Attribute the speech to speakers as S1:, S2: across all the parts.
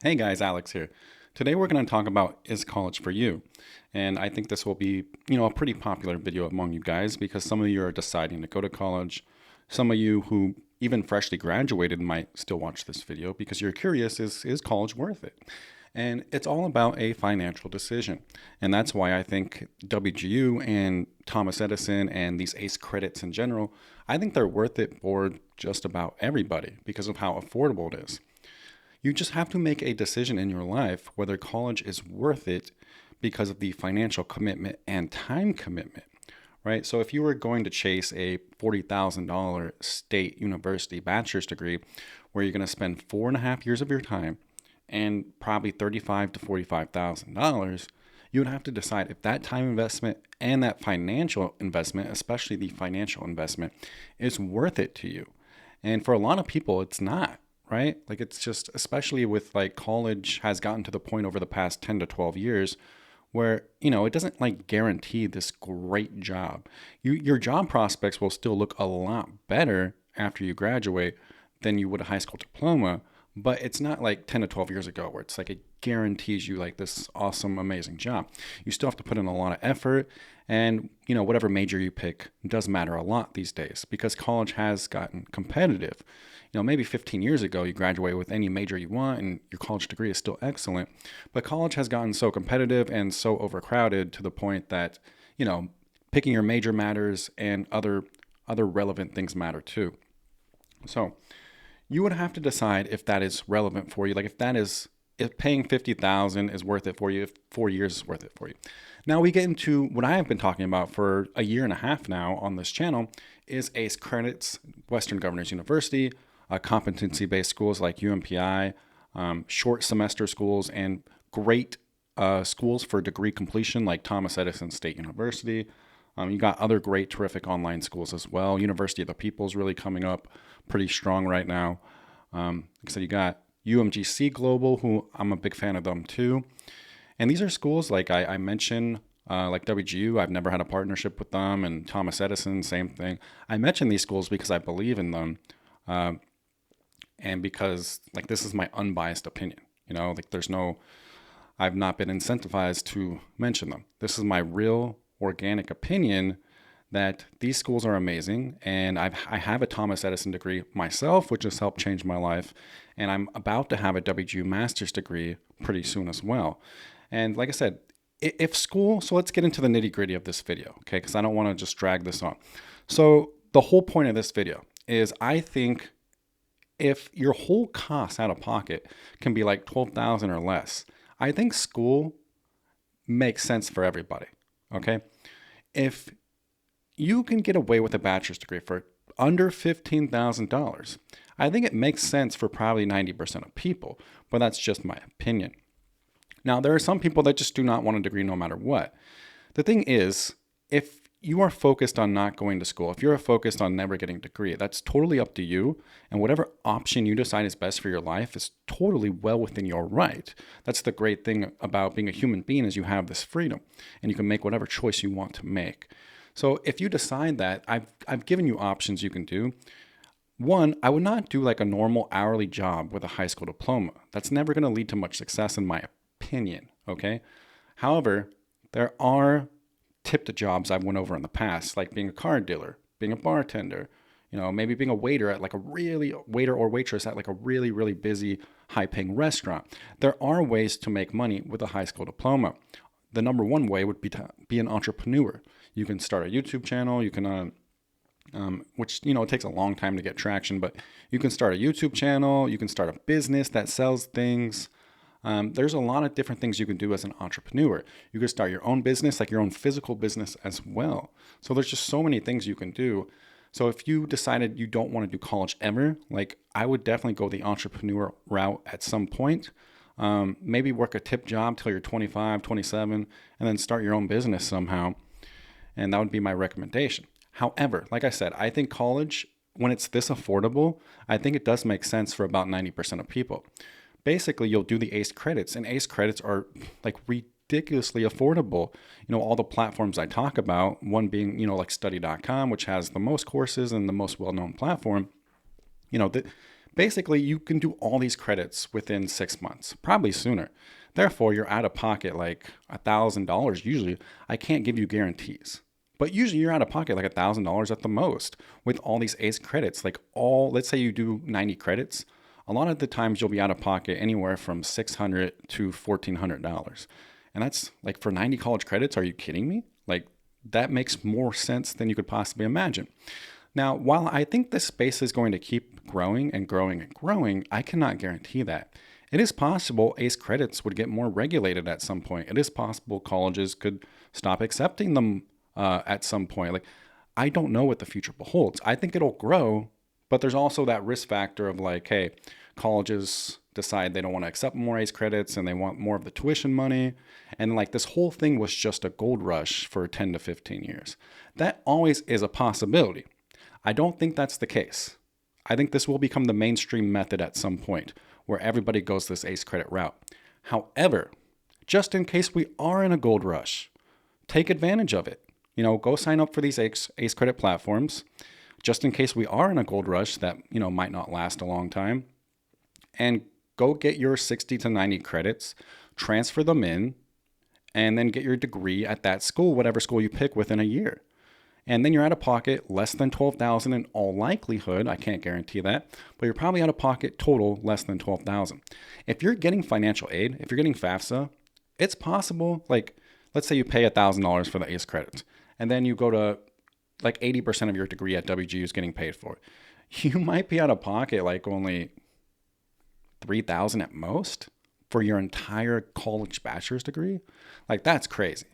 S1: Hey guys, Alex here. Today we're going to talk about is college for you? And I think this will be, a pretty popular video among you guys because some of you are deciding to go to college. Some of you who even freshly graduated might still watch this video because you're curious, is college worth it? And it's all about a financial decision. And that's why I think WGU and Thomas Edison and these ACE credits in general, I think they're worth it for just about everybody because of how affordable it is. You just have to make a decision in your life whether college is worth it because of the financial commitment and time commitment, right? So if you were going to chase a $40,000 state university bachelor's degree where you're going to spend 4.5 years of your time and probably $35,000 to $45,000, you would have to decide if that time investment and that financial investment, especially the financial investment, is worth it to you. And for a lot of people, it's not. Right? Like it's just, especially with like college has gotten to the point over the past 10 to 12 years where, it doesn't like guarantee this great job. Your job prospects will still look a lot better after you graduate than you would a high school diploma, but it's not like 10 to 12 years ago where it's like it guarantees you like this awesome, amazing job. You still have to put in a lot of effort and, whatever major you pick does matter a lot these days because college has gotten competitive. Maybe 15 years ago, you graduate with any major you want and your college degree is still excellent. But college has gotten so competitive and so overcrowded to the point that, picking your major matters and other relevant things matter too. So you would have to decide if that is relevant for you. Like if paying $50,000 is worth it for you, if 4 years is worth it for you. Now we get into what I have been talking about for a year and a half now on this channel is ACE credits, Western Governors University, competency-based schools like UMPI, short semester schools, and great schools for degree completion like Thomas Edison State University. You got other great, terrific online schools as well. University of the People is really coming up pretty strong right now. Like I said, you got UMGC Global, who I'm a big fan of them too. And these are schools like I mentioned, like WGU, I've never had a partnership with them, and Thomas Edison, same thing. I mention these schools because I believe in them. And because like this is my unbiased opinion, I've not been incentivized to mention them. This is my real organic opinion that these schools are amazing. And I have a Thomas Edison degree myself, which has helped change my life. And I'm about to have a WGU master's degree pretty soon as well. And like I said, so let's get into the nitty gritty of this video, okay? Because I don't want to just drag this on. So the whole point of this video is I think if your whole cost out of pocket can be like $12,000 or less, I think school makes sense for everybody. Okay. If you can get away with a bachelor's degree for under $15,000, I think it makes sense for probably 90% of people, but that's just my opinion. Now, there are some people that just do not want a degree no matter what. The thing is, if you are focused on not going to school, if you're focused on never getting a degree, that's totally up to you. And whatever option you decide is best for your life is totally well within your right. That's the great thing about being a human being is you have this freedom and you can make whatever choice you want to make. So if you decide that, I've given you options you can do. One, I would not do like a normal hourly job with a high school diploma. That's never going to lead to much success in my opinion, okay? However, there are tipped jobs I've went over in the past, like being a car dealer, being a bartender, maybe being a waiter at like a really waiter or waitress at like a really, really busy, high-paying restaurant. There are ways to make money with a high school diploma. The number one way would be to be an entrepreneur. You can start a YouTube channel. You can, which, it takes a long time to get traction, but you can start a YouTube channel. You can start a business that sells things. There's a lot of different things you can do as an entrepreneur. You can start your own business, like your own physical business as well. So there's just so many things you can do. So if you decided you don't want to do college ever, like I would definitely go the entrepreneur route at some point. Maybe work a tip job till you're 25, 27, and then start your own business somehow. And that would be my recommendation. However, like I said, I think college, when it's this affordable, I think it does make sense for about 90% of people. Basically, you'll do the ACE credits, and ACE credits are like ridiculously affordable. All the platforms I talk about, one being, like study.com, which has the most courses and the most well-known platform, Basically, you can do all these credits within 6 months, probably sooner. Therefore, you're out of pocket like $1,000. Usually, I can't give you guarantees, but usually you're out of pocket like $1,000 at the most with all these ACE credits. Like let's say you do 90 credits. A lot of the times you'll be out of pocket anywhere from $600 to $1,400. And that's like for 90 college credits. Are you kidding me? Like that makes more sense than you could possibly imagine. Now, while I think this space is going to keep growing and growing and growing, I cannot guarantee that. It is possible ACE credits would get more regulated at some point. It is possible colleges could stop accepting them at some point. Like, I don't know what the future beholds. I think it'll grow, but there's also that risk factor of like, hey, colleges decide they don't want to accept more ACE credits and they want more of the tuition money. And like this whole thing was just a gold rush for 10 to 15 years. That always is a possibility. I don't think that's the case. I think this will become the mainstream method at some point where everybody goes this ACE credit route. However, just in case we are in a gold rush, take advantage of it. Go sign up for these ACE credit platforms, just in case we are in a gold rush that, might not last a long time. And go get your 60 to 90 credits, transfer them in, and then get your degree at that school, whatever school you pick, within a year. And then you're out of pocket less than $12,000 in all likelihood. I can't guarantee that, but you're probably out of pocket total less than $12,000. If you're getting financial aid, if you're getting FAFSA, it's possible. Like, let's say you pay $1,000 for the ACE credits, and then you go to like 80% of your degree at WGU is getting paid for. You might be out of pocket like only $3,000 at most for your entire college bachelor's degree. Like that's crazy.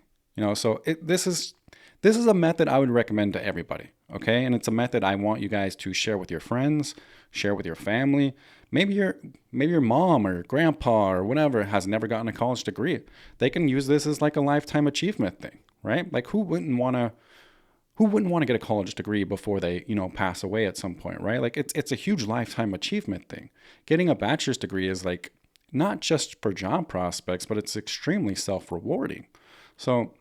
S1: So this is a method I would recommend to everybody, okay? And it's a method I want you guys to share with your friends, share with your family. Maybe your mom or grandpa or whatever has never gotten a college degree. They can use this as like a lifetime achievement thing, right? Like who wouldn't want to get a college degree before they, pass away at some point, right? Like it's a huge lifetime achievement thing. Getting a bachelor's degree is like not just for job prospects, but it's extremely self-rewarding. So,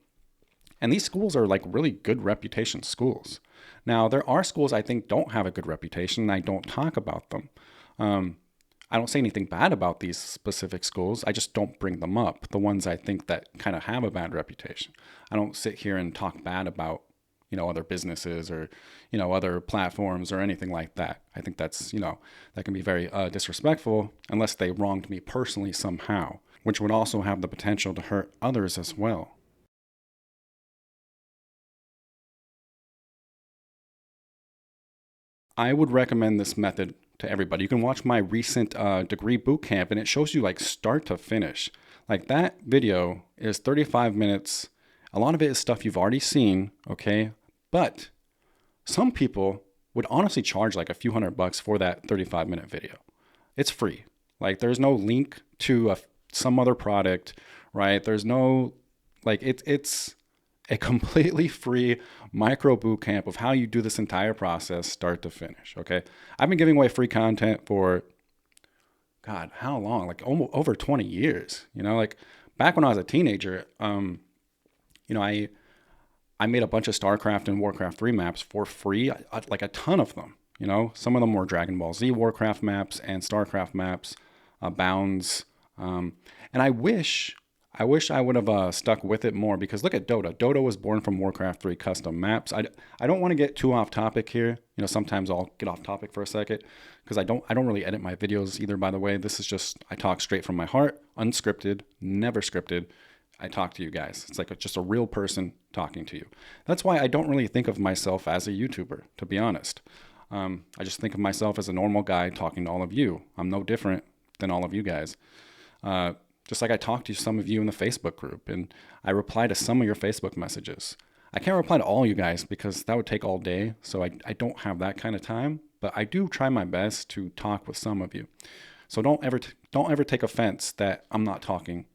S1: and these schools are like really good reputation schools. Now, there are schools I think don't have a good reputation, and I don't talk about them. I don't say anything bad about these specific schools. I just don't bring them up, the ones I think that kind of have a bad reputation. I don't sit here and talk bad about, other businesses or, other platforms or anything like that. I think that's, that can be very disrespectful unless they wronged me personally somehow, which would also have the potential to hurt others as well. I would recommend this method to everybody. You can watch my recent degree bootcamp, and it shows you like start to finish. Like that video is 35 minutes. A lot of it is stuff you've already seen, okay? But some people would honestly charge like a few $100 for that 35-minute video. It's free. Like there's no link to some other product, right? There's no, like it's a completely free micro boot camp of how you do this entire process start to finish, okay? I've been giving away free content for, God, how long? Like almost over 20 years, like back when I was a teenager, I made a bunch of StarCraft and Warcraft 3 maps for free, like a ton of them, Some of them were Dragon Ball Z Warcraft maps and StarCraft maps, Bounds, and I wish I would have stuck with it more because look at Dota. Dota was born from Warcraft 3 custom maps. I don't want to get too off topic here. Sometimes I'll get off topic for a second because I don't really edit my videos either, by the way. This is just, I talk straight from my heart, unscripted, never scripted. I talk to you guys. It's like just a real person talking to you. That's why I don't really think of myself as a YouTuber, to be honest. I just think of myself as a normal guy talking to all of you. I'm no different than all of you guys. Just like I talk to some of you in the Facebook group and I reply to some of your Facebook messages. I can't reply to all you guys because that would take all day. So I don't have that kind of time, but I do try my best to talk with some of you. So don't ever take offense that I'm not talking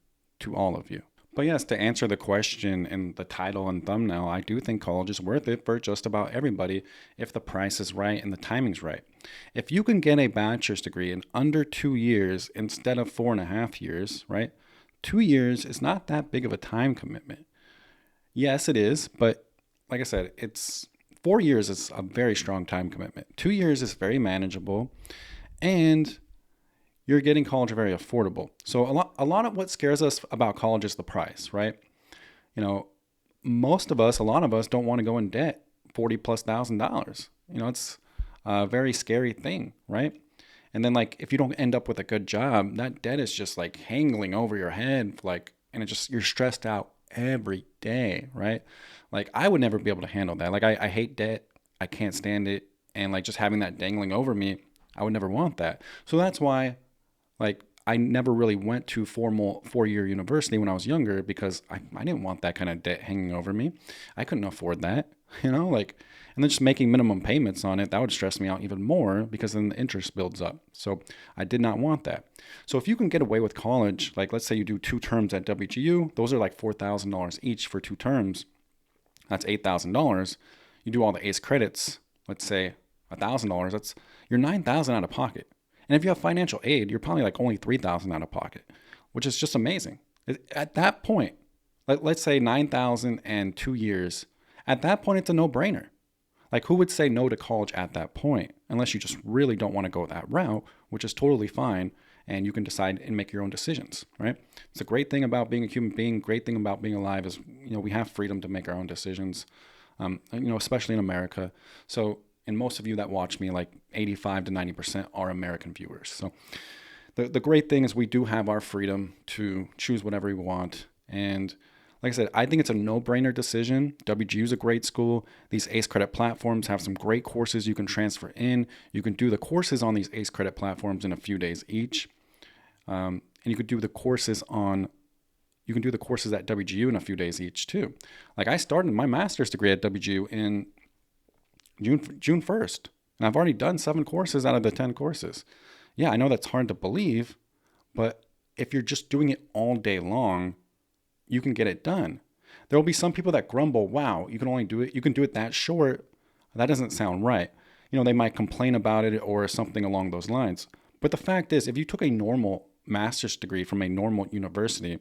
S1: to all of you. But yes, to answer the question in the title and thumbnail, I do think college is worth it for just about everybody if the price is right and the timing's right. If you can get a bachelor's degree in under 2 years instead of 4.5 years, right? 2 years is not that big of a time commitment. Yes, it is, but like I said, 4 years is a very strong time commitment. 2 years is very manageable. and you're getting college very affordable. So a lot of what scares us about college is the price, right? You know, a lot of us don't want to go in debt $40,000+. It's a very scary thing, right? And then like if you don't end up with a good job, that debt is just like hanging over your head, and you're stressed out every day, right? Like I would never be able to handle that. Like I hate debt. I can't stand it. And like just having that dangling over me, I would never want that. So that's why like I never really went to formal 4-year university when I was younger, because I didn't want that kind of debt hanging over me. I couldn't afford that, and then just making minimum payments on it, that would stress me out even more, because then the interest builds up. So I did not want that. So if you can get away with college, like let's say you do 2 terms at WGU, those are like $4,000 each for 2 terms. That's $8,000. You do all the ACE credits, let's say $1,000, that's you're $9,000 out of pocket. And if you have financial aid, you're probably like only $3,000 out of pocket, which is just amazing. At that point, let's say $9,000 and 2 years, at that point, it's a no-brainer. Like who would say no to college at that point, unless you just really don't want to go that route, which is totally fine. And you can decide and make your own decisions, right? It's a great thing about being a human being. Great thing about being alive is, we have freedom to make our own decisions, especially in America. So, and most of you that watch me, like 85 to 90% are American viewers. So the great thing is we do have our freedom to choose whatever we want. And like I said, I think it's a no-brainer decision. WGU is a great school. These ACE credit platforms have some great courses you can transfer in. You can do the courses on these ACE credit platforms in a few days each. And you could do the courses at WGU in a few days each too. Like I started my master's degree at WGU in June 1st. And I've already done 7 courses out of the 10 courses. Yeah, I know that's hard to believe, but if you're just doing it all day long, you can get it done. There will be some people that grumble, wow, you can do it that short. That doesn't sound right. They might complain about it or something along those lines. But the fact is, if you took a normal master's degree from a normal university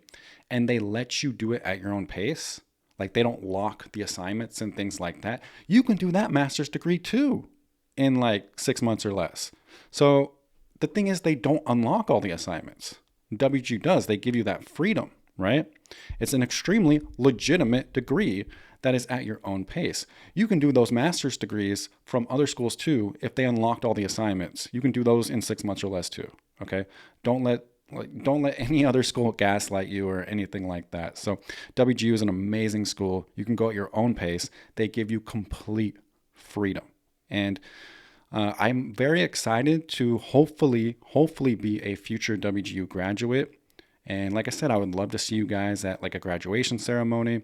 S1: and they let you do it at your own pace, like they don't lock the assignments and things like that, you can do that master's degree too in like 6 months or less. So the thing is, they don't unlock all the assignments. WGU does. They give you that freedom, right? It's an extremely legitimate degree that is at your own pace. You can do those master's degrees from other schools too if they unlocked all the assignments. You can do those in 6 months or less too, okay? Don't let any other school gaslight you or anything like that. So WGU is an amazing school. You can go at your own pace. They give you complete freedom. And I'm very excited to hopefully be a future WGU graduate. And like I said, I would love to see you guys at like a graduation ceremony.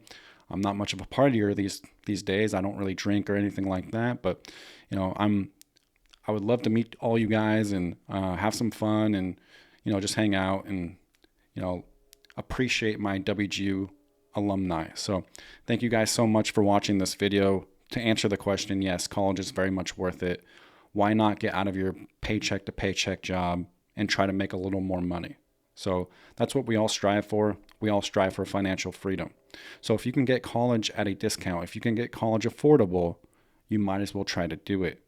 S1: I'm not much of a partier these days. I don't really drink or anything like that. But, I would love to meet all you guys and have some fun and, just hang out and, appreciate my WGU alumni. So thank you guys so much for watching this video. To answer the question, yes, college is very much worth it. Why not get out of your paycheck to paycheck job and try to make a little more money? So that's what we all strive for. We all strive for financial freedom. So if you can get college at a discount, if you can get college affordable, you might as well try to do it.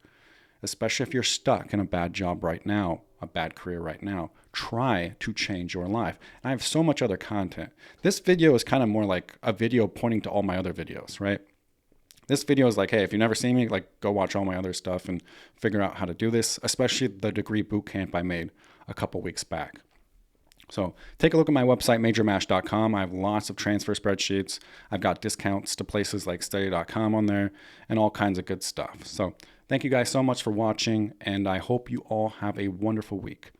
S1: Especially if you're stuck in a bad job right now, a bad career right now. Try to change your life. And I have so much other content. This video is kind of more like a video pointing to all my other videos, right? This video is like, hey, if you've never seen me, like go watch all my other stuff and figure out how to do this, especially the degree bootcamp I made a couple weeks back. So take a look at my website, majormash.com. I have lots of transfer spreadsheets. I've got discounts to places like study.com on there and all kinds of good stuff. So thank you guys so much for watching, and I hope you all have a wonderful week.